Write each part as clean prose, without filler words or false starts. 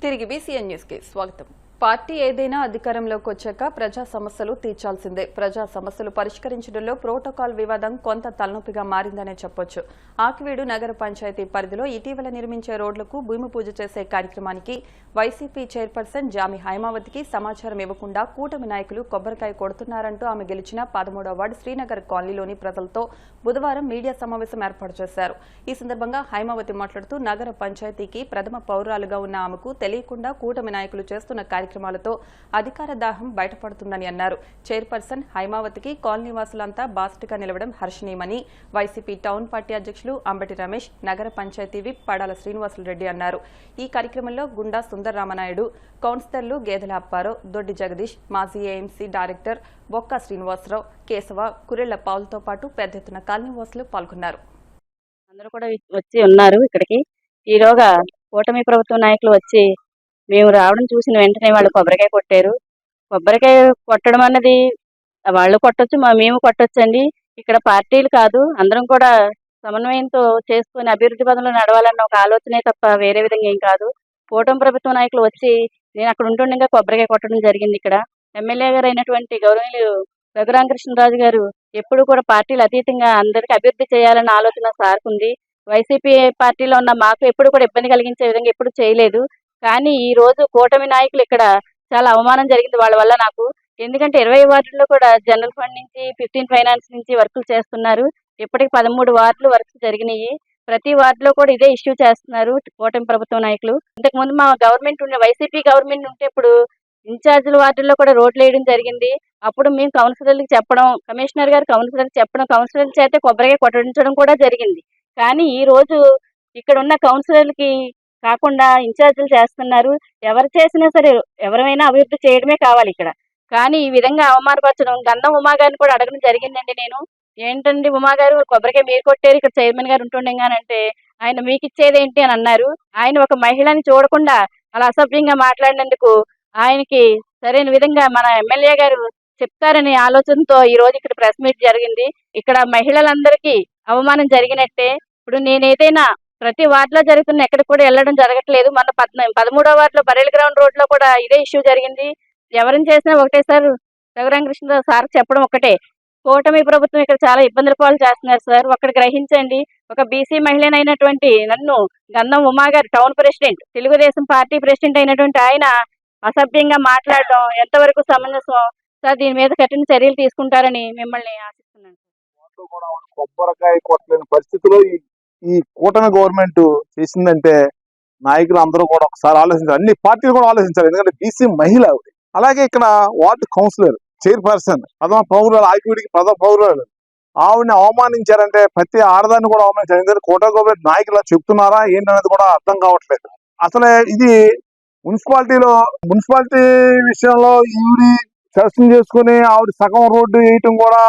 తిరిగి BCN news కి స్వాగతం. పార్టీ ఏదైనా అధికారంలోకి వచ్చాక ప్రజా సమస్యలు తీర్చాల్సిందే. ప్రజా సమస్యలు పరిష్కరించడంలో ప్రోటోకాల్ వివాదం కొంత తలనొప్పిగా మారిందనే చెప్పొచ్చు. ఆకివీడు నగర పంచాయతీ పరిధిలో ఇటీవల నిర్మించే రోడ్లకు భూమి పూజ చేసే కార్యక్రమానికి వైసీపీ చైర్పర్సన్ జామి హైమావతికి సమాచారం ఇవ్వకుండా కూటమి నాయకులు కొబ్బరికాయ కొడుతున్నారంటూ ఆమె గెలిచిన 13వ వార్డు శ్రీనగర్ కాలనీలోని ప్రజలతో బుధవారం మీడియా సమావేశం ఏర్పాటు చేశారు. ఈ సందర్భంగా హైమావతి మాట్లాడుతూ నగర పంచాయతీకి ప్రథమ పౌరాలుగా ఉన్న ఆమెకు తెలియకుండా కూటమి నాయకులు చేస్తున్న కార్యక్రమాలతో అధికార దాహం బయటపడుతుందని అన్నారు. చైర్పర్సన్ హైమావతికి కాలనీ వాసులంతా బాసటగా నిలవడం హర్షణీయమని వైసీపీ టౌన్ పార్టీ అధ్యక్షులు అంబటి రమేష్, నగర పంచాయతీ విప్ పడాల శ్రీనివాసులరెడ్డి అన్నారు. ఈ కార్యక్రమంలో గుండా సుందరరామనాయుడు, కౌన్సిలర్లు గేదెల అప్పారావు, దొడ్డి జగదీష్, మాజీ ఏఎంసీ డైరెక్టర్ బొక్క శ్రీనివాసరావు, కేశవ, కురెళ్ల పావులతో పాటు పెద్ద ఎత్తున కాలనీ వాసులు పాల్గొన్నారు. అందరూ కూడా వచ్చి ఉన్నారు. ఇక్కడికి ఈలోగా కూటమి ప్రభుత్వ నాయకులు వచ్చి మేము రావడం చూసిన వెంటనే వాళ్ళు కొబ్బరికాయ కొట్టారు. కొబ్బరికాయ కొట్టడం అన్నది వాళ్ళు కొట్టొచ్చు, మేము కొట్టొచ్చండి. ఇక్కడ పార్టీలు కాదు, అందరం కూడా సమన్వయంతో చేసుకుని అభివృద్ధి పదంలో నడవాలన్న ఒక ఆలోచనే తప్ప వేరే విధంగా ఏం కాదు. కూటమి ప్రభుత్వ నాయకులు వచ్చి నేను అక్కడ ఉంటుండగా కొబ్బరికాయ కొట్టడం జరిగింది. ఇక్కడ ఎమ్మెల్యే గారు అయినటువంటి గౌరవనీయులు రఘురామకృష్ణరాజు గారు ఎప్పుడు కూడా పార్టీలు అతీతంగా అందరికీ అభివృద్ధి చేయాలన్న ఆలోచన సార్కుంది. వైసీపీ పార్టీలో ఉన్న మాకు ఎప్పుడు కూడా ఇబ్బంది కలిగించే విధంగా ఎప్పుడు చేయలేదు. కానీ ఈ రోజు కూటమి నాయకులు ఇక్కడ చాలా అవమానం జరిగింది వాళ్ళ వల్ల నాకు. ఎందుకంటే 20 వార్డుల్లో కూడా జనరల్ ఫండ్ నుంచి 15 ఫైనాన్స్ నుంచి వర్కులు చేస్తున్నారు. ఇప్పటికి 13 వార్డులు వర్క్స్ జరిగినాయి. ప్రతి వార్డులో కూడా ఇదే ఇష్యూ చేస్తున్నారు కూటమి ప్రభుత్వ నాయకులు. ఇంతకుముందు మా గవర్నమెంట్ ఉండే వైసీపీ గవర్నమెంట్ ఉంటే ఇప్పుడు ఇన్ఛార్జీల వార్డుల్లో కూడా రోడ్లు వేయడం జరిగింది. అప్పుడు మేము కౌన్సిలర్లకు చెప్పడం, కమిషనర్ గారు కౌన్సిలర్కి చెప్పడం, కౌన్సిలర్ చేత కొబ్బరికాయ కొట్టించడం కూడా జరిగింది. కానీ ఈ రోజు ఇక్కడ ఉన్న కౌన్సిలర్లకి కాకుండా ఇన్ఛార్జీలు చేస్తున్నారు. ఎవరు చేసినా సరే ఎవరైనా అభివృద్ధి చేయడమే కావాలి ఇక్కడ. కానీ ఈ విధంగా అవమానపరచడం, గంధం ఉమా గారిని కూడా అడగడం జరిగిందండి. నేను ఏంటండి ఉమా గారు కొబ్బరికాయ మీరు కొట్టారు, ఇక్కడ చైర్మన్ గారు ఉంటుండగానంటే ఆయన మీకు ఇచ్చేదేంటి అని అన్నారు. ఆయన ఒక మహిళని చూడకుండా అలా అసభ్యంగా మాట్లాడినందుకు ఆయనకి సరైన విధంగా మన ఎమ్మెల్యే గారు చెప్తారనే ఆలోచనతో ఈ రోజు ఇక్కడ ప్రెస్ మీట్ జరిగింది. ఇక్కడ మహిళలందరికీ అవమానం జరిగినట్టే. ఇప్పుడు నేను ఏదైనా ప్రతి వార్డులో జరుగుతున్న ఎక్కడ కూడా వెళ్ళడం జరగట్లేదు. మన 13వ వార్డులో బరేల్ గ్రౌండ్ రోడ్ లో కూడా ఇదే ఇష్యూ జరిగింది. ఎవరిని చేసినా ఒకటే సార్, రఘురామకృష్ణ సార్ చెప్పడం ఒకటే, కూటమి ప్రభుత్వం ఇక్కడ చాలా ఇబ్బందుల పాలు చేస్తున్నారు సార్, ఒక్కటి గ్రహించండి. ఒక బీసీ మహిళనైనటువంటి నన్ను గంధం ఉమా గారు town president, Telugu Desam party president అయినటువంటి ఆయన అసభ్యంగా మాట్లాడడం ఎంతవరకు సమంజసం సార్? దీని మీద కఠిన చర్యలు తీసుకుంటారని మిమ్మల్ని ఆశిస్తున్నాను. కొబ్బరికాయ కొట్టలేని పరిస్థితిలో ఈ కూటమి గవర్నమెంట్ చేసిందంటే నాయకులు అందరూ కూడా ఒకసారి ఆలోచించాలి, అన్ని పార్టీలు కూడా ఆలోచించాలి. ఎందుకంటే బీసీ మహిళ ఆవిడ. అలాగే ఇక్కడ వార్డు కౌన్సిలర్, చైర్పర్సన్, ప్రథమ పౌరులు, ఆకివీడికి ప్రథమ పౌరులు, ఆవిడని అవమానించారంటే ప్రతి ఆడదాన్ని కూడా అవమానించారు. ఎందుకంటే కూటమి గవర్నమెంట్ నాయకులు చెప్తున్నారా ఏంటనేది కూడా అర్థం కావట్లేదు. అసలే ఇది మున్సిపాలిటీ విషయంలో ఈవిడి సెలక్షన్ చేసుకుని ఆవిడ సగం రోడ్డు వేయటం కూడా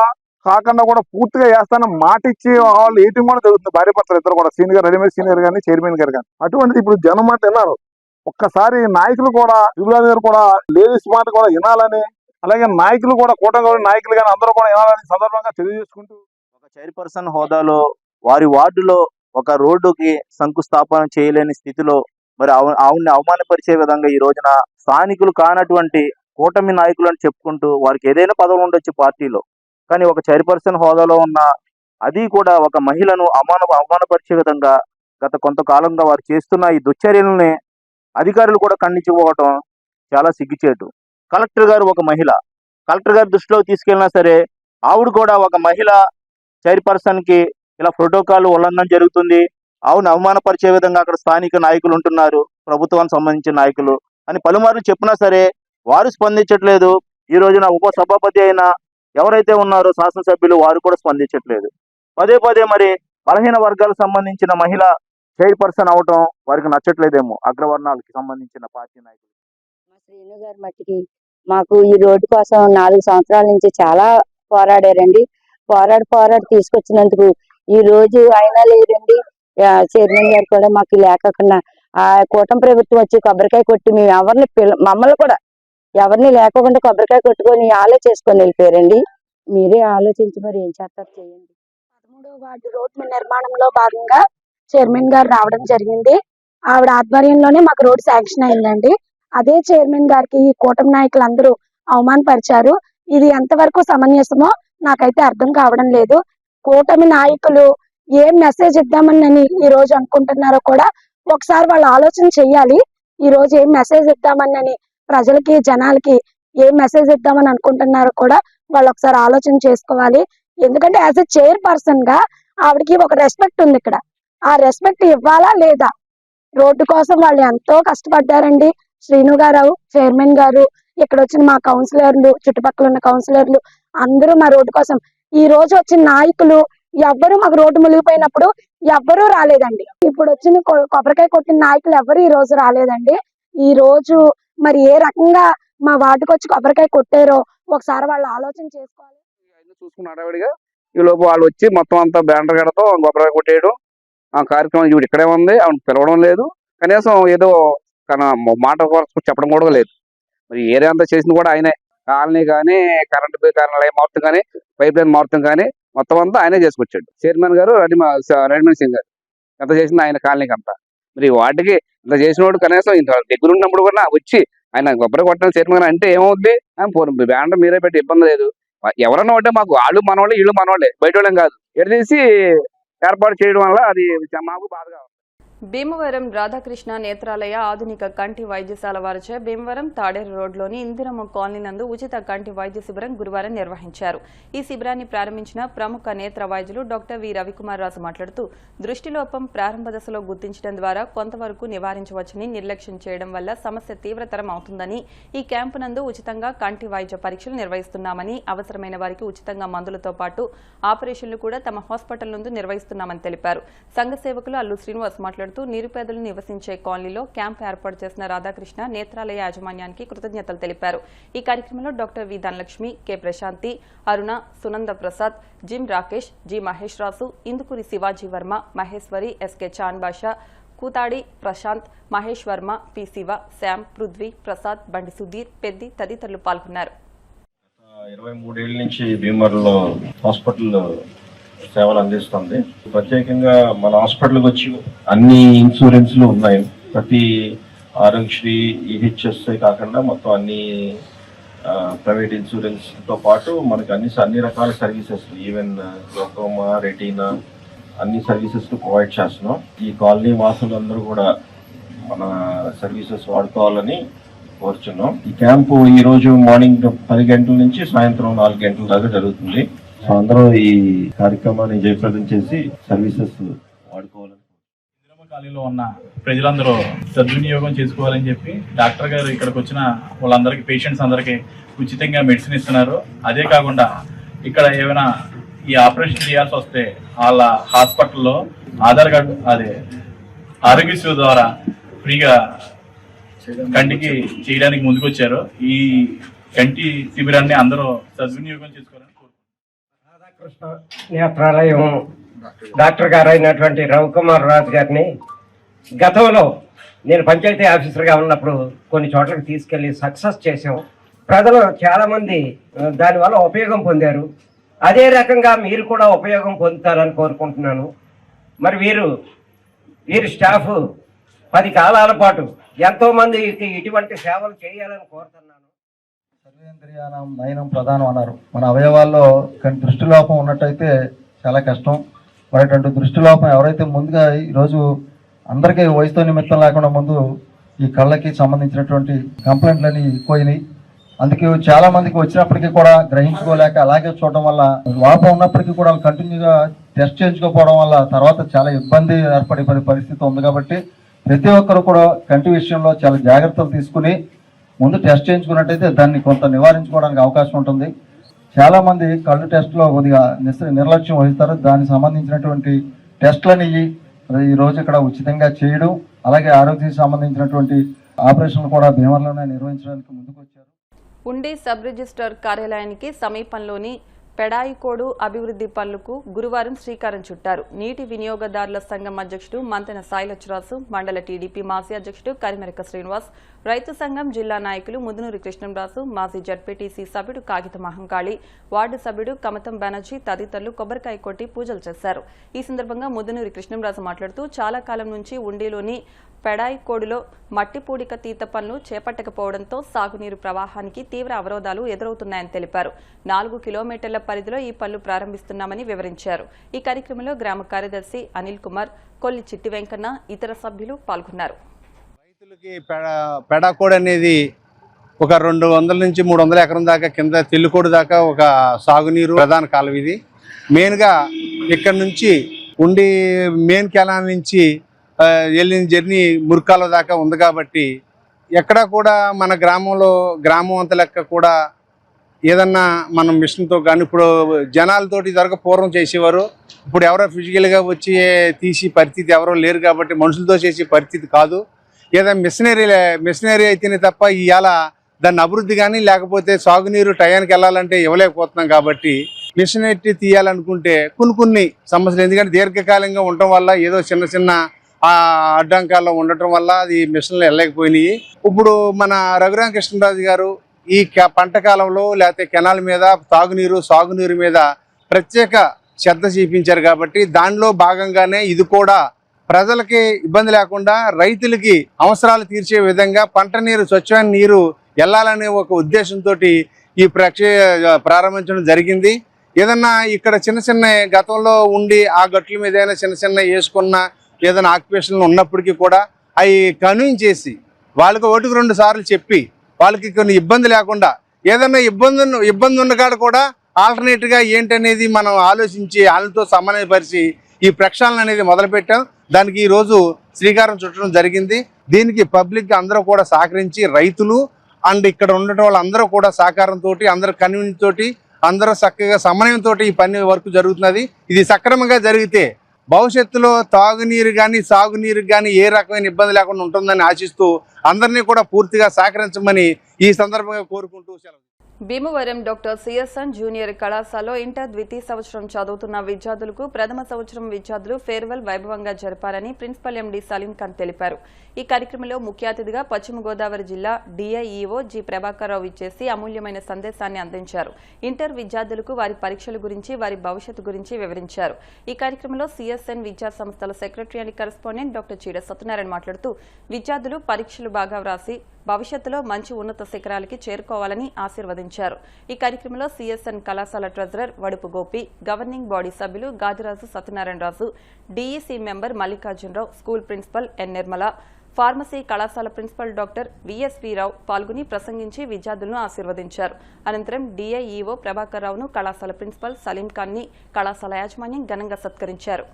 కాకుండా కూడా పూర్తిగా వేస్తానని మాట ఇచ్చి వాళ్ళు వేయటం కూడా జరుగుతుంది. భార్య భర్తలు ఇద్దరు కూడా, సీనియర్ రెడీమేడ్ సీనియర్ గానీ చైర్మన్ గారు కానీ. అటువంటిది ఇప్పుడు జనం మాట విన్నారు. ఒక్కసారి నాయకులు కూడా, యువరాజు గారు కూడా లేడీస్ మాట కూడా వినాలని, అలాగే నాయకులు కూడా కూటమి నాయకులు కానీ అందరూ కూడా వినాలని సందర్భంగా తెలియజేసుకుంటూ, ఒక చైర్పర్సన్ హోదాలో వారి వార్డులో ఒక రోడ్డుకి శంకుస్థాపన చేయలేని స్థితిలో మరి ఆవిడ్ని అవమానపరిచే విధంగా ఈ రోజున స్థానికులు కానటువంటి కూటమి నాయకులు అని చెప్పుకుంటూ వారికి ఏదైనా పదవులు ఉండొచ్చు పార్టీలో, కానీ ఒక చైర్పర్సన్ హోదాలో ఉన్న అది కూడా ఒక మహిళను అవమానపరిచే విధంగా గత కొంతకాలంగా వారు చేస్తున్న ఈ దుశ్చర్యలని అధికారులు కూడా ఖండించిపోవటం చాలా సిగ్గుచేటు. కలెక్టర్ గారు ఒక మహిళ, కలెక్టర్ గారి దృష్టిలోకి తీసుకెళ్ళినా సరే ఆవిడ కూడా ఒక మహిళ చైర్పర్సన్ కి ఇలా ప్రోటోకాల్ ఉల్లంఘన జరుగుతుంది, ఆవిడని అవమానపరిచే విధంగా అక్కడ స్థానిక నాయకులు ఉంటున్నారు, ప్రభుత్వానికి సంబంధించిన నాయకులు అని పలుమార్లు చెప్పినా సరే వారు స్పందించట్లేదు. ఈ రోజున ఉప సభాపతి అయిన ఎవరైతే ఉన్నారో శాసనసభ్యులు వారు కూడా స్పందించట్లేదు. పదే పదే మరి బలహీన వర్గాలకు సంబంధించిన మహిళ చైర్పర్సన్ అవటం వారికి నచ్చట్లేదేమో అగ్రవర్ణాలకు సంబంధించిన పార్టీ నాయకులు. శ్రీను గారి మట్టికి మాకు ఈ రోడ్డు కోసం 4 సంవత్సరాల నుంచి చాలా పోరాడారండి. పోరాడి తీసుకొచ్చినందుకు ఈ రోజు అయినా లేదండి. చైర్మన్ గారు కూడా మాకు లేకుండా ఆ కూటమి ప్రభుత్వం వచ్చి కొబ్బరికాయ కొట్టి మేము మమ్మల్ని కూడా ఎవరిని లేకుండా కొబ్బరికాయ కొట్టుకొని చేసుకొని వెళ్ళిపోయారండి. మీరే ఆలోచించి మరి ఏం చేస్తారు చేయండి. 13వ వార్డు రోడ్డు నిర్మాణంలో భాగంగా చైర్మన్ గారు రావడం జరిగింది. ఆవిడ ఆధ్వర్యంలోనే మాకు రోడ్ శాంక్షన్ అయిందండి. అదే చైర్మన్ గారికి ఈ కూటమి నాయకులు అందరూ అవమానపరిచారు. ఇది ఎంతవరకు సమంజసమో నాకైతే అర్థం కావడం లేదు. కూటమి నాయకులు ఏం మెసేజ్ ఇద్దామని ఈ రోజు అనుకుంటున్నారో కూడా ఒకసారి వాళ్ళు ఆలోచన చెయ్యాలి. ఈ రోజు ఏం మెసేజ్ ఇద్దామని ప్రజలకి జనాలకి ఏం మెసేజ్ ఇద్దామని అనుకుంటున్నారో కూడా వాళ్ళు ఒకసారి ఆలోచన చేసుకోవాలి. ఎందుకంటే యాజ్ ఎ చైర్పర్సన్ గా ఆవిడకి ఒక రెస్పెక్ట్ ఉంది ఇక్కడ. ఆ రెస్పెక్ట్ ఇవ్వాలా లేదా? రోడ్డు కోసం వాళ్ళు ఎంతో కష్టపడ్డారండి. శ్రీను గారు చైర్మన్ గారు, ఇక్కడ వచ్చిన మా కౌన్సిలర్లు, చుట్టుపక్కల ఉన్న కౌన్సిలర్లు అందరూ మా రోడ్డు కోసం. ఈ రోజు వచ్చిన నాయకులు ఎవ్వరు మాకు రోడ్డు మునిగిపోయినప్పుడు ఎవ్వరూ రాలేదండి. ఇప్పుడు వచ్చిన కొబ్బరికాయ కొట్టిన నాయకులు ఎవ్వరు ఈ రోజు రాలేదండి. ఈ రోజు మరి ఏ రకంగా మా వార్డుకు వచ్చి కొబ్బరికాయ కొట్టారో ఒకసారి వాళ్ళు ఆలోచన చేసుకోవాలి. చూసుకున్న అడవిడిగా ఈ లోపు వాళ్ళు వచ్చి మొత్తం అంతా బ్యానర్ గడతో కొబ్బరికాయ కొట్టేయడం, ఆ కార్యక్రమం ఇప్పుడు ఇక్కడే ఉంది. ఆవిడ పిలవడం లేదు, కనీసం ఏదో తన మాట చెప్పడం కూడా లేదు. మరి ఏరియా అంతా చేసింది కూడా ఆయనే. కాలనీ కానీ, కరెంట్ లైన్ మొత్తం కానీ, పైప్ లైన్ మొత్తం కానీ మొత్తం అంతా ఆయనే చేసుకొచ్చాడు. చైర్మన్ గారు రణ్మణి సింగ్ గారు ఎంత చేసింది ఆయన కాలనీకి అంతా. మరి వాటికి ఇంత చేసినోడు కనీసం ఇంత దగ్గర ఉన్నప్పుడు కూడా వచ్చి ఆయన కొబ్బరి కొట్టిన చైర్మన్ అంటే ఏమవుద్ది? బ్యానర్ మీరే పెట్టి ఇబ్బంది లేదు. ఎవరన్నా ఉంటే మాకు వాళ్ళు మనవాళ్ళే, వీళ్ళు మనవాళ్ళే, బయట వాళ్ళం కాదు. ఎడదీసి ఏర్పాటు చేయడం వల్ల అది మాకు బాధగా ఉంది. భీమవరం రాధాకృష్ణ నేత్రాలయ ఆధునిక కంటి వైద్యశాల వారిచే భీమవరం తాడేరు రోడ్లోని ఇందిరమ్మ కాలనీ నందు ఉచిత కంటి వైద్య శిబిరం గురువారం నిర్వహించారు. ఈ శిబిరాన్ని ప్రారంభించిన ప్రముఖ నేత్ర వైద్యులు డాక్టర్ వి రవికుమార్ రాజు మాట్లాడుతూ, దృష్టిలోపం ప్రారంభ దశలో గుర్తించడం ద్వారా కొంతవరకు నివారించవచ్చని, నిర్లక్ష్యం చేయడం వల్ల సమస్య తీవ్రతరం అవుతుందని, ఈ క్యాంపు నందు ఉచితంగా కంటి వైద్య పరీక్షలు నిర్వహిస్తున్నామని, అవసరమైన వారికి ఉచితంగా మందులతో పాటు ఆపరేషన్లు కూడా తమ హాస్పిటల్ నందు నిర్వహిస్తున్నామని తెలిపారు. సంఘ సేవకులు అల్లు శ్రీనివాస్ మాట్లాడుతూ, నిరుపేదలు నివసించే కాలనీలో క్యాంపు ఏర్పాటు చేసిన రాధాకృష్ణ నేత్రాలయ యాజమాన్యానికి కృతజ్ఞతలు తెలిపారు. ఈ కార్యక్రమంలో doctor V Dhanalakshmi, K Prashanti, Aruna, Sunanda Prasad, gym Rakesh, G Mahesh Rasu, Indukuri Shivaji Varma, Maheshwari, SK Chan Basha, Kuthadi Prashanth, Mahesh Varma, P Siva, Shyam, Prithvi, Prasad, Bandi Sudheer, Peddi తదితరులు పాల్గొన్నారు. 23 ఏళ్ల నుంచి భీమవరంలో హాస్పిటల్ సేవలు అందిస్తుంది. ప్రత్యేకంగా మన హాస్పిటల్కి వచ్చి అన్ని ఇన్సూరెన్స్లు ఉన్నాయి. ప్రతి ఆరోగ్యశ్రీ, ఈహెచ్ఎస్ కాకుండా మొత్తం అన్ని ప్రైవేట్ ఇన్సూరెన్స్తో పాటు మనకి అన్ని రకాల సర్వీసెస్, ఈవెన్ గ్లోకోమా, రెటీనా అన్ని సర్వీసెస్ ప్రొవైడ్ చేస్తున్నాం. ఈ కాలనీ వాసులందరూ కూడా మన సర్వీసెస్ వాడుకోవాలని కోరుచున్నాం. ఈ క్యాంపు ఈ రోజు మార్నింగ్ 10 గంటల నుంచి సాయంత్రం 4 గంటల దాకా జరుగుతుంది. సో అందరూ ఈ కార్యక్రమాన్ని జయప్రదం చేసి సర్వీసెస్ వాడుకోవాలని. ఇందిరమ్మ కాలనీలో ఉన్న ప్రజలందరూ సద్వినియోగం చేసుకోవాలని చెప్పి డాక్టర్ గారు ఇక్కడికి వచ్చిన వాళ్ళందరికీ, పేషెంట్స్ అందరికీ ఉచితంగా మెడిసిన్ ఇస్తున్నారు. అదే కాకుండా ఇక్కడ ఏమైనా ఈ ఆపరేషన్ చేయాల్సి వస్తే వాళ్ళ హాస్పిటల్లో ఆధార్ కార్డు, అదే ఆరోగ్యశ్రీ ద్వారా ఫ్రీగా కంటికి చేయడానికి ముందుకొచ్చారు. ఈ కంటి శిబిరాన్ని అందరూ సద్వినియోగం చేసుకోవాలని రాధాకృష్ణ నేత్రాలయం డాక్టర్ గారు అయినటువంటి రవికుమార్ రాజు గారిని గతంలో నేను పంచాయతీ ఆఫీసర్గా ఉన్నప్పుడు కొన్ని చోట్లకి తీసుకెళ్లి సక్సెస్ చేసాం. ప్రజలు చాలామంది దానివల్ల ఉపయోగం పొందారు. అదే రకంగా మీరు కూడా ఉపయోగం పొందుతారని కోరుకుంటున్నాను. మరి వీరి స్టాఫ్ 10 కాలాల పాటు ఎంతో మందికి ఇటువంటి సేవలు చేయాలని కోరుతున్నాను. సర్వేంద్రియానం నయనం ప్రధానం అన్నారు. మన అవయవాల్లో దృష్టిలోపం ఉన్నట్టయితే చాలా కష్టం. మరి అటువంటి దృష్టిలోపం ఎవరైతే ముందుగా ఈరోజు అందరికీ వయసుతో నిమిత్తం లేకుండా ముందు ఈ కళ్ళకి సంబంధించినటువంటి కంప్లైంట్లని ఎక్కువైనాయి. అందుకే చాలా మందికి వచ్చినప్పటికీ కూడా గ్రహించుకోలేక అలాగే చూడడం వల్ల లోపం ఉన్నప్పటికీ కూడా కంటిన్యూగా టెస్ట్ చేయించుకోకపోవడం వల్ల తర్వాత చాలా ఇబ్బంది ఏర్పడే పరిస్థితి ఉంది. కాబట్టి ప్రతి ఒక్కరు కూడా కంటి విషయంలో చాలా జాగ్రత్తలు తీసుకుని ముందు టెస్ట్ చేయించుకున్నట్టయితే దాన్ని కొంత నివారించుకోవడానికి అవకాశం ఉంటుంది. చాలా మంది కళ్ళు టెస్ట్లో కొద్దిగా నిర్లక్ష్యం వహిస్తారు. దానికి సంబంధించినటువంటి టెస్ట్లని ఈ రోజు ఇక్కడ ఉచితంగా చేయడం, అలాగే ఆరోగ్యానికి సంబంధించినటువంటి ఆపరేషన్లు కూడా భీమవరంలోనే నిర్వహించడానికి ముందుకు వచ్చారు. ఉండి సబ్ రిజిస్ట్రార్ కార్యాలయానికి సమీపంలోని పెడాయికోడు అభివృద్ధి పనులకు గురువారం శ్రీకారం చుట్టారు. నీటి వినియోగదారుల సంఘం అధ్యక్షుడు మంతెన సాయిలచ్చరాజు, మండల టీడీపీ మాజీ అధ్యక్షుడు కరిమెరక శ్రీనివాస్, రైతు సంఘం జిల్లా నాయకులు ముదునూరి కృష్ణంరాజు, మాజీ జడ్పీటీసీ సభ్యుడు కాగిత మహంకాళి, వార్డు సభ్యుడు కమతం బెనర్జీ తదితరులు కొబ్బరికాయ కొట్టి పూజలు చేశారు. ఈ సందర్భంగా ముదునూరి కృష్ణంరాజు మాట్లాడుతూ, చాలా కాలం నుంచి ఉండిలోని పెడాయికోడులో మట్టి పూడిక తీత పనులు చేపట్టకపోవడంతో సాగునీరు ప్రవాహానికి తీవ్ర అవరోధాలు ఎదురవుతున్నాయని తెలిపారు. 4 కిలోమీటర్ల పరిధిలో ఈ పనులు ప్రారంభిస్తున్నామని వివరించారు. ఈ కార్యక్రమంలో గ్రామ కార్యదర్శి అనిల్ కుమార్, కొల్లి చిట్టి వెంకన్న, ఇతర సభ్యులు పాల్గొన్నారు. రైతులకి పెడాకోడ్ అనేది ఒక 200 నుంచి 300 ఎకరం దాకా కింద తెల్లుకోడు దాకా ఒక సాగునీరు ప్రధాన కాలువ ఇది. మెయిన్గా ఇక్కడ నుంచి ఉండి మెయిన్ కెనాల్ నుంచి వెళ్ళిన జర్నీ మురికాల దాకా ఉంది కాబట్టి ఎక్కడా కూడా మన గ్రామం అంత లెక్క కూడా ఏదన్నా మనం మిషన్తో కానీ ఇప్పుడు జనాలతోటి ఇదివరకు పూర్వం చేసేవారు. ఇప్పుడు ఎవరో ఫిజికల్గా వచ్చి తీసి పరిస్థితి ఎవరో లేరు కాబట్టి మనుషులతో చేసే పరిస్థితి కాదు. ఏదైనా మిషనరీ అయితేనే తప్ప ఇవాళ దాన్ని అభివృద్ధి కానీ లేకపోతే సాగునీరు టయానికి వెళ్ళాలంటే ఇవ్వలేకపోతున్నాం కాబట్టి మిషనరీ తీయాలనుకుంటే కొన్ని సమస్యలు, ఎందుకంటే దీర్ఘకాలంగా ఉండటం వల్ల ఏదో చిన్న అడ్డంకాల్లో ఉండటం వల్ల అది మిషన్లు వెళ్ళలేకపోయినాయి. ఇప్పుడు మన రఘురామకృష్ణరాజు గారు ఈ పంట కాలంలో లేకపోతే కెనాల్ మీద సాగునీరు మీద ప్రత్యేక శ్రద్ధ చూపించారు కాబట్టి దానిలో భాగంగానే ఇది కూడా ప్రజలకి ఇబ్బంది లేకుండా రైతులకి అవసరాలు తీర్చే విధంగా పంట నీరు, స్వచ్ఛమైన నీరు వెళ్ళాలనే ఒక ఉద్దేశంతో ఈ ప్రక్రియ ప్రారంభించడం జరిగింది. ఏదన్నా ఇక్కడ చిన్న గతంలో ఉండి ఆ గట్ల మీద ఏదైనా చిన్న వేసుకున్న ఏదైనా ఆక్యుపేషన్లు ఉన్నప్పటికీ కూడా అవి కన్విన్స్ చేసి వాళ్ళకి 1-2 సార్లు చెప్పి వాళ్ళకి కొన్ని ఇబ్బంది లేకుండా ఏదైనా ఇబ్బంది ఉన్న కాడ కూడా ఆల్టర్నేట్గా ఏంటనేది మనం ఆలోచించి వాళ్ళతో సమన్వయపరిచి ఈ ప్రక్షాళన అనేది మొదలుపెట్టాం. దానికి ఈరోజు శ్రీకారం చుట్టడం జరిగింది. దీనికి పబ్లిక్ అందరూ కూడా సహకరించి రైతులు అండ్ ఇక్కడ ఉండటం వాళ్ళందరూ కూడా సహకారంతో అందరూ కన్వీనియన్స్ తోటి అందరూ చక్కగా సమన్వయంతో ఈ పని వర్క్ జరుగుతున్నది. ఇది సక్రమంగా జరిగితే భవిష్యత్తులో తాగునీరు కానీ సాగునీరు కానీ ఏ రకమైన ఇబ్బంది లేకుండా ఉంటుందని ఆశిస్తూ అందరినీ కూడా పూర్తిగా సహకరించమని ఈ సందర్భంగా కోరుకుంటూ సెలవు. భీమవరం డాక్టర్ సిఎస్ఎన్ జూనియర్ కళాశాలలో ఇంటర్ ద్వితీయ సంవత్సరం చదువుతున్న విద్యార్థులకు ప్రథమ సంవత్సరం విద్యార్థులు ఫేర్వెల్ వైభవంగా జరిపారని ప్రిన్సిపల్ ఎండీ సలీం ఖాన్ తెలిపారు. ఈ కార్యక్రమంలో ముఖ్య అతిథిగా పశ్చిమ గోదావరి జిల్లా డిఐఈఓ జి ప్రభాకర్ రావు ఇచ్చేసి అమూల్యమైన సందేశాన్ని అందించారు. ఇంటర్ విద్యార్థులకు వారి పరీక్షల గురించి, వారి భవిష్యత్తు గురించి వివరించారు. ఈ కార్యక్రమంలో సిఎస్ఎన్ విద్యా సంస్థల సెక్రటరీ అండ్ కరెస్పాండెంట్ డాక్టర్ చీడ సత్యనారాయణ మాట్లాడుతూ విద్యార్థులు పరీక్షలు బాగా వ్రాసి భవిష్యత్తులో మంచి ఉన్నత శిఖరాలకి చేరుకోవాలని ఆశీర్వదించారు. ఈ కార్యక్రమంలో సిఎస్ఎన్ కళాశాల treasurer Vadupu Gopi, governing body సభ్యులు Gadiraju Satyanarayanaraju, DEC member Mallikarjunarao, school principal N Nirmala, pharmacy కళాశాల ప్రిన్సిపల్ డాక్టర్ విఎస్వి రావు పాల్గొని ప్రసంగించి విద్యార్థులను ఆశీర్వదించారు. అనంతరం డిఐఈఓ ప్రభాకర్ రావును కళాశాల ప్రిన్సిపల్ సలీం ఖాన్ ని కళాశాల యాజమాన్యం ఘనంగా సత్కరించారు.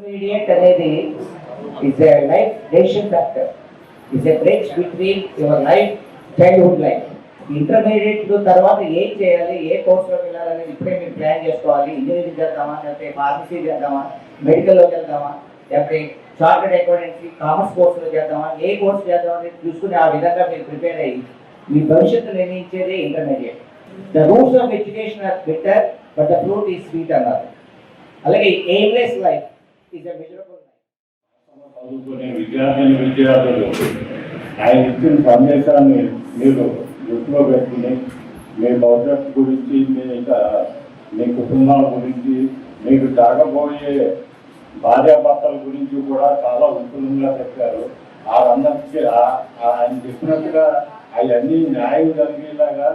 Intermediate అనేది is a life decision factor. Is a bridge between your life, childhood life. Intermediate తర్వాత ఏం చేయాలి, ఏ కోర్సులోకి వెళ్ళాలనేది ఇప్పుడే మీరు ప్లాన్ చేసుకోవాలి. ఇంజనీరింగ్ చేద్దామా, లేకపోతే ఫార్మసీ చేద్దామా, మెడికల్లోకి వెళ్దామా, లేకపోతే చార్టెడ్ అకౌంటెన్సీ, కామర్స్ కోర్సులో చేద్దామా, ఏ కోర్సు చేద్దామని చూసుకుని ఆ విధంగా మీరు ప్రిపేర్ అయ్యి మీ భవిష్యత్తు నిర్ణయించేది intermediate. The roots of education or bitter but the fruit is sweet అన్నారు. అలాగే aimless life is a miserable life. చదువుకునే విద్యార్థులు ఆయన ఇచ్చిన సందేశాన్ని మీరు దృష్టిలో పెట్టుకుని మీ భవిష్యత్తు గురించి, మీ కుటుంబాల గురించి, మీకు జరగబోయే భార్యాభర్తల గురించి కూడా చాలా విపులంగా చెప్పారు. వాళ్ళందరికీ ఆయన చెప్పినట్టుగా అవన్నీ న్యాయం జరిగేలాగా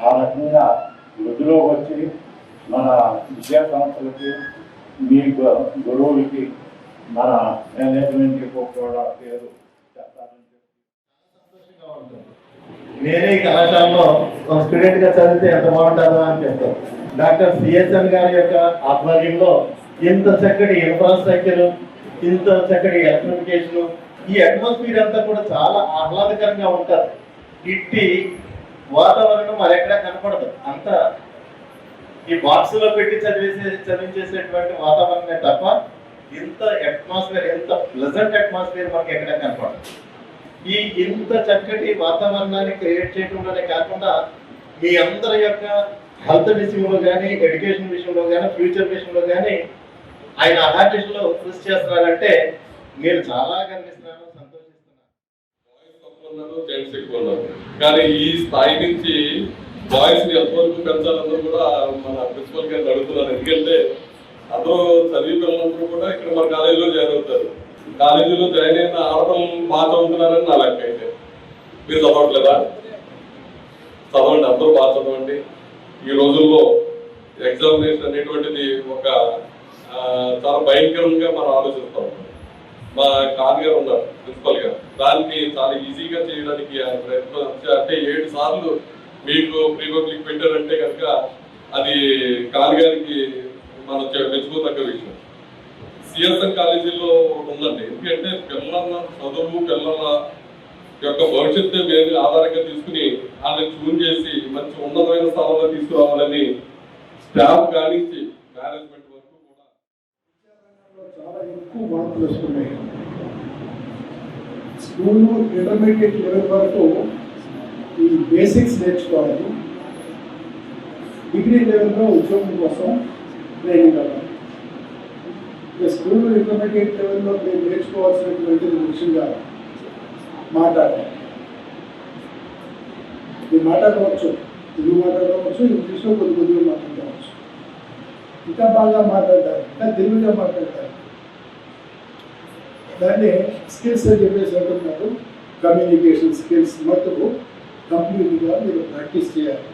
ఆ రకంగా వృద్ధిలోకి వచ్చి మన విద్యా సంస్థలకి మీ గురువులకి మన మేనేజ్మెంట్కి కూడా పేరు చెప్తారని చెప్పి సంతోషంగా ఉంటుంది. నేనే ఈ కళాశాలలో ఒక స్టూడెంట్ గా చదివితే ఎంత బాగుంటుందో అని చెప్తాను. డాక్టర్ సిఎస్ఎన్ గారి యొక్క ఆధ్వర్యంలో ఇంత చక్కటి ఇన్ఫ్రాస్ట్రక్చర్, ఇంత చక్కటి ఎలక్ట్రిఫికేషన్, ఈ అట్మాస్ఫియర్ అంతా కూడా చాలా ఆహ్లాదకరంగా ఉంటుంది. ఇట్టి వాతావరణం మరి ఎక్కడా కనపడదు. అంతా ఈ బాక్స్ లో పెట్టి చదివించేసేటువంటి వాతావరణమే తప్ప ఇంత అట్మాస్ఫియర్, ఎంత ప్లెజెంట్ అట్మాస్ఫియర్ మనకి ఎక్కడా కనపడదు. ఈ ఇంత చక్కటి వాతావరణాన్ని క్రియేట్ చేయడంలోనే కాకుండా మీ అందరి యొక్క హెల్త్ విషయంలో కానీ, ఎడ్యుకేషన్ విషయంలో కానీ, ఫ్యూచర్ విషయంలో కానీ ఆయన అహార్టిస్ట్లో కృషి చేస్తున్నారంటే మీరు చాలా గర్విస్తున్నాను, సంతోషిస్తున్నాను. జెంట్స్ ఎక్కువ ఉన్నారు, కానీ ఈ స్థాయి నుంచి బాయ్స్ ని ఎంతవరకు పెంచాలన్నది కూడా మన ప్రిన్సిపల్ గారిని అడుగుతున్నారు. ఎందుకంటే అందరూ చదివి పిల్లలందరూ కూడా ఇక్కడ మన కాలేజీలో జాయిన్ అవుతారు. కాలేజీలో జాయిన్ అయిన ఆడపిల్లలు బాగా చదువుతున్నారని నా లెక్క. అయితే మీరు చదవట్లేదా? చదవండి, అందరూ బాగా చదవండి. ఈ రోజుల్లో ఎగ్జామినేషన్ అనేటువంటిది ఒక చాలా భయంకరంగా మనం ఆలోచిస్తాం. మా కాన్ గారు ఉన్నారు ప్రిన్సిపల్ గారు, దాన్ని చాలా ఈజీగా చేయడానికి ఆయన ప్రయత్నం. అంటే 7 సార్లు మీకు ప్రీ పబ్లిక్ పెట్టారంటే కనుక అది కాన్ గారికి మనం మెచ్చుకోదగ్గ విషయం. సిఎస్ఎన్ కాలేజీలో ఒకటి ఉందండి. ఎందుకంటే పిల్లల చదువు, పిల్లల యొక్క భవిష్యత్తు మీద ఆధారంగా తీసుకుని వాళ్ళని ట్యూన్ చేసి మంచి ఉన్నతమైన స్థానంలో తీసుకురావాలని స్టాఫ్ కానించి మేనేజ్మెంట్ వరకు కూడా చాలా ఎక్కువ మార్పులు వస్తున్నాయి. స్కూల్లో ఇంటర్మీడియట్ లెవెల్ వరకు ఈ బేసిక్స్ నేర్చుకోవాలి. డిగ్రీ లెవెల్లో ఉద్యోగం కోసం ట్రైనింగ్ అవ్వాలి. స్కూల్లో ఇంటర్మీడియట్ లెవెల్లో మీరు నేర్చుకోవాల్సినటువంటిది ముఖ్యంగా మాట్లాడాలి. మీరు మాట్లాడవచ్చు, తెలుగు మాట్లాడవచ్చు, ఇంగ్లీష్లో కొద్దిగా మాట్లాడవచ్చు. ఇంకా బాగా మాట్లాడతారు, ఇంకా తెలుగుగా మాట్లాడతారు. దాన్ని స్కిల్స్ అని చెప్పేసి అంటున్నారు. కమ్యూనికేషన్ స్కిల్స్ మట్టుకు కంప్లీట్గా మీరు ప్రాక్టీస్ చేయాలి.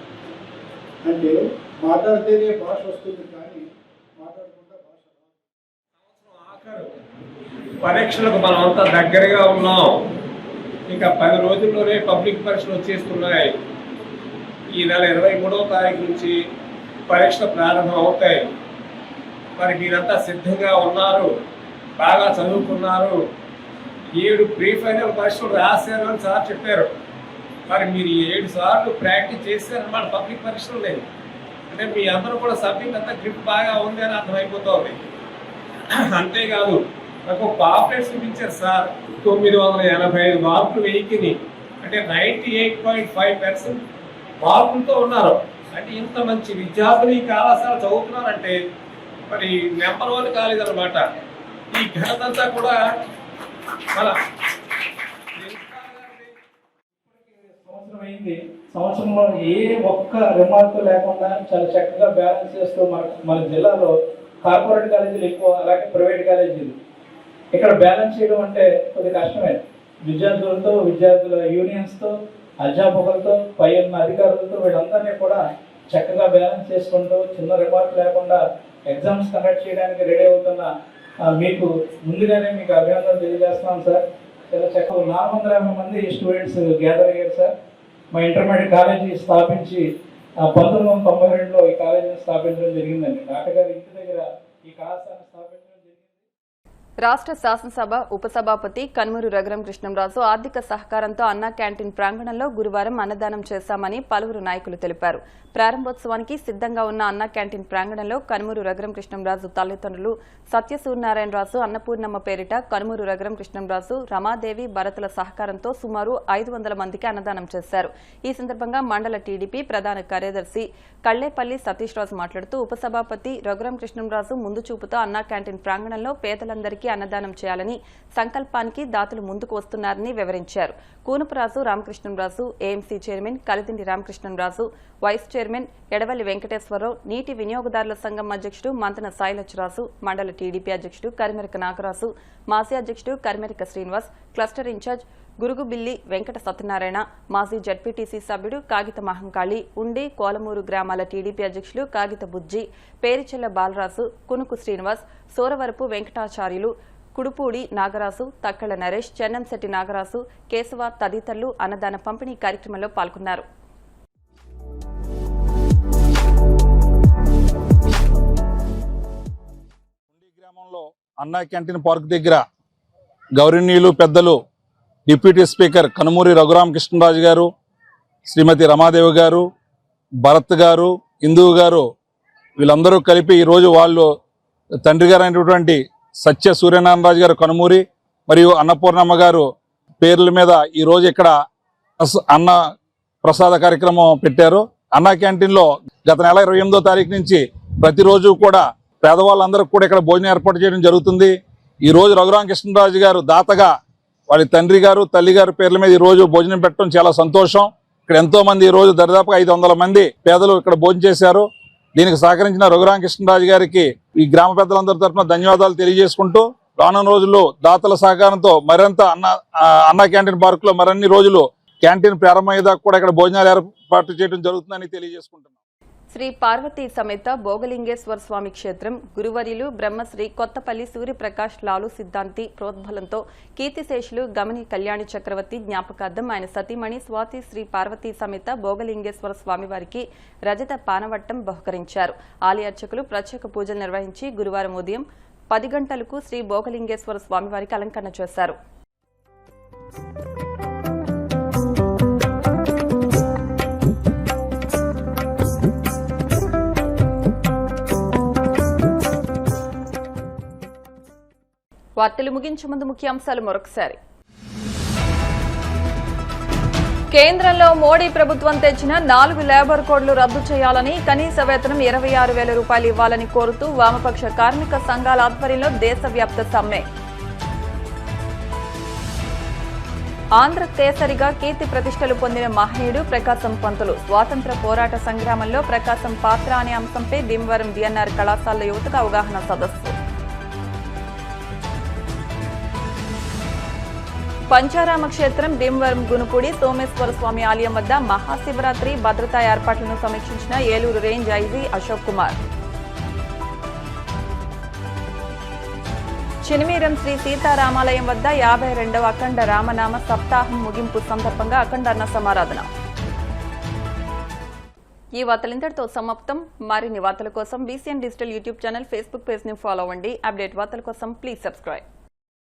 అంటే మాట్లాడితేనే భాష వస్తుంది, కానీ మాట్లాడకుండా భాష ఆఖరు పరీక్షలకు మనం అంతా దగ్గరగా ఉన్నాం. ఇంకా 10 రోజుల్లోనే పబ్లిక్ పరీక్షలు వచ్చేస్తున్నాయి. ఈ నెల 23వ తారీఖు నుంచి పరీక్షలు ప్రారంభం అవుతాయి. మరి మీరంతా సిద్ధంగా ఉన్నారు, బాగా చదువుకున్నారు. 7 ప్రీ ఫైనల్ పరీక్షలు రాశారు అని సార్ చెప్పారు. మరి మీరు 7 సార్లు ప్రాక్టీస్ చేశారన్నమాట పబ్లిక్ పరీక్షలు లేదు. అంటే మీ అందరూ కూడా సబ్జెక్ట్ అంతా గ్రిప్ బాగా ఉంది అని అర్థమైపోతుంది. అంతేకాదు నాకు పాపులేట్స్ చూపించారు సార్. 985 మార్కులు వెయ్యికిని, అంటే 98.5% మార్కులతో ఉన్నారు. అంటే ఇంత మంచి విద్యార్థులు ఈ కళాశాల చదువుతున్నారంటే మరి నెంబర్ 1 కాలేజ్ అనమాట. ఈ ఘనత అంతా కూడా మన సంవత్సరం అయింది. సంవత్సరంలో ఏ ఒక్క రిమార్క్ లేకుండా చాలా చక్కగా బ్యాలెన్స్ చేస్తూ మన జిల్లాలో కార్పొరేట్ కాలేజీలు ఎక్కువ, అలాగే ప్రైవేట్ కాలేజీలు. ఇక్కడ బ్యాలెన్స్ చేయడం అంటే కొద్ది కష్టమే. విద్యార్థుల యూనియన్స్తో, అధ్యాపకులతో, పై ఉన్న అధికారులతో వీళ్ళందరినీ కూడా చక్కగా బ్యాలెన్స్ చేసుకుంటూ చిన్న రిమార్క్ లేకుండా ఎగ్జామ్స్ కండక్ట్ చేయడానికి రెడీ అవుతున్న మీకు ముందుగానే మీకు అభినందనలు తెలియజేస్తున్నాం సార్. చాలా చక్కగా 450 మంది స్టూడెంట్స్ గ్యాదర్ అయ్యారు సార్. మా ఇంటర్మీడియట్ కాలేజీ స్థాపించి 1992లో ఈ కాలేజీని స్థాపించడం జరిగిందండి. డాక్టర్ గారి ఇంటి దగ్గర ఈ కళాశాలను స్థాపించడం జరిగింది. రాష్ట్ర శాసనసభ ఉపసభాపతి కనుమూరు రఘురామ కృష్ణంరాజు ఆర్థిక సహకారంతో అన్నా క్యాంటీన్ ప్రాంగణంలో గురువారం అన్నదానం చేశామని పలువురు నాయకులు తెలిపారు. ప్రారంభోత్సవానికి సిద్ధంగా ఉన్న అన్నా క్యాంటీన్ ప్రాంగణంలో కనుమూరు రఘురామ కృష్ణంరాజు తల్లిదండ్రులు సత్యసూర్యనారాయణరాజు, అన్నపూర్ణమ్మ పేరిట కనుమూరు రఘురామ కృష్ణంరాజు, రమాదేవి, భరతుల సహకారంతో సుమారు 500 మందికి అన్నదానం చేశారు. ఈ సందర్భంగా మండల టీడీపీ ప్రధాన కార్యదర్శి కళ్లేపల్లి సతీష్ రాజు మాట్లాడుతూ ఉపసభాపతి రఘురామ కృష్ణంరాజు ముందు చూపుతో అన్నా క్యాంటీన్ ప్రాంగణంలో పేదలందరికీ అన్నదానం చేయాలని సంకల్పానికి దాతలు ముందుకు వస్తున్నారని వివరించారు. Koonapuraju Ramakrishnamraju, AMC chairman Kalidindi Ramakrishnamraju, vice chairman Edavalli Venkateswararao, నీటి వినియోగదారుల సంఘం అధ్యక్షుడు మంతన సాయిలచ్చరాజు, మండల టీడీపీ అధ్యక్షుడు కరిమెరక నాగరాజు, మాజీ అధ్యక్షుడు కరిమెరక శ్రీనివాస్, క్లస్టర్ ఇన్ఛార్జ్ గురుగుబిల్లి వెంకట సత్యనారాయణ, మాజీ జడ్పీటీసీ సభ్యుడు కాగిత మహంకాళి, ఉండి కోలమూరు గ్రామాల టీడీపీ అధ్యక్షులు కాగిత బుజ్జి, పేరిచెల్ల బాలరాజు, కునుకు శ్రీనివాస్, సోరవరపు వెంకటాచార్యులు, కుడుపూడి నాగరాజు, తక్కల నరేష్, చెన్నంశెట్టి నాగరాజు, కేశవ తదితరులు అన్నదాన పంపిణీ కార్యక్రమంలో పాల్గొన్నారు. గ్రామంలో అన్నా క్యాంటీన్ పార్క్ దగ్గర గౌరవనీయులు పెద్దలు డిప్యూటీ స్పీకర్ కనుమూరి రఘురామకృష్ణరాజు గారు, శ్రీమతి రమాదేవి గారు, భరత్ గారు, ఇందు గారు వీళ్ళందరూ కలిపి ఈరోజు వాళ్ళు తండ్రి గారు అయినటువంటి సత్య సూర్యనారాయణరాజు గారు కనుమూరి మరియు అన్నపూర్ణమ్మ గారు పేర్ల మీద ఈరోజు ఇక్కడ అన్న ప్రసాద కార్యక్రమం పెట్టారు. అన్నా క్యాంటీన్లో గత నెల 28వ తారీఖు నుంచి ప్రతిరోజు కూడా పేదవాళ్ళందరూ కూడా ఇక్కడ భోజనం ఏర్పాటు చేయడం జరుగుతుంది. ఈరోజు రఘురామకృష్ణరాజు గారు దాతగా వాళ్ళ తండ్రి గారు తల్లి గారి పేర్ల మీద ఈ రోజు భోజనం పెట్టడం చాలా సంతోషం. ఇక్కడ ఎంతో మంది ఈ రోజు దాదాపుగా 500 మంది పేదలు ఇక్కడ భోజనం చేశారు. దీనికి సహకరించిన రఘురామకృష్ణరాజు గారికి ఈ గ్రామ పెద్దలందరి తరఫున ధన్యవాదాలు తెలియజేసుకుంటూ రానున్న రోజుల్లో దాతల సహకారంతో మరింత అన్నా క్యాంటీన్ పార్క్ లో మరిన్ని రోజులు క్యాంటీన్ ప్రారంభమయ్యేదాకా కూడా ఇక్కడ భోజనాలు ఏర్పాటు చేయడం జరుగుతుందని తెలియజేసుకుంటున్నాం. శ్రీ పార్వతీ సమేత భోగలింగేశ్వర స్వామి క్షేత్రం గురువర్యులు బ్రహ్మశ్రీ కొత్తపల్లి సూర్యప్రకాష్ లాలు సిద్ధాంతి ప్రోద్బలంతో కీర్తిశేషులు గమని కళ్యాణి చక్రవర్తి జ్ఞాపకార్థం ఆయన సతీమణి స్వాతి శ్రీ పార్వతీ సమేత భోగలింగేశ్వర స్వామివారికి రజత పానవట్టం బహుకరించారు. ఆలయ అర్చకులు ప్రత్యేక పూజలు నిర్వహించి గురువారం ఉదయం 10 గంటలకు శ్రీ భోగలింగేశ్వర స్వామివారికి అలంకరణ చేశారు. వార్తలు ముగించే ముందు ముఖ్యాంశాలు మరొకసారి. కేంద్రంలో మోడీ ప్రభుత్వం తెచ్చిన 4 లేబర్ కోడ్లు రద్దు చేయాలని, కనీస వేతనం 26,000 రూపాయలు ఇవ్వాలని కోరుతూ వామపక్ష కార్మిక సంఘాల ఆధ్వర్యంలో దేశవ్యాప్త సమ్మె. ఆంధ్ర కేసరిగా కీర్తి ప్రతిష్టలు పొందిన మహనీయుడు ప్రకాశం పంతులు. స్వాతంత్ర పోరాట సంగ్రామంలో ప్రకాశం పాత్ర అనే అంశంపై భీమవరం డిఎన్ఆర్ కళాశాల యువతకు అవగాహన సదస్సు. పంచారామ క్షేత్రం భీమవరం గునుపూడి సోమేశ్వర స్వామి ఆలయం వద్ద మహాశివరాత్రి భద్రతా ఏర్పాట్లను సమీక్షించిన ఏలూరు రేంజ్ ఐజీ అశోక్ కుమార్. చినిమీరం శ్రీ సీతారామాలయం వద్ద 52వ అఖండ రామనామ సప్తాహం ముగింపు సందర్భంగా అఖండ అన్న సమారాధన. ఈ వార్తలు ఇంతటితో సమాప్తం. మరిన్ని వార్తల కోసం BCN digital YouTube channel, Facebook page ని ఫాలో అవ్వండి. అప్డేట్ వార్తల కోసం ప్లీజ్ సబ్స్క్రైబ్.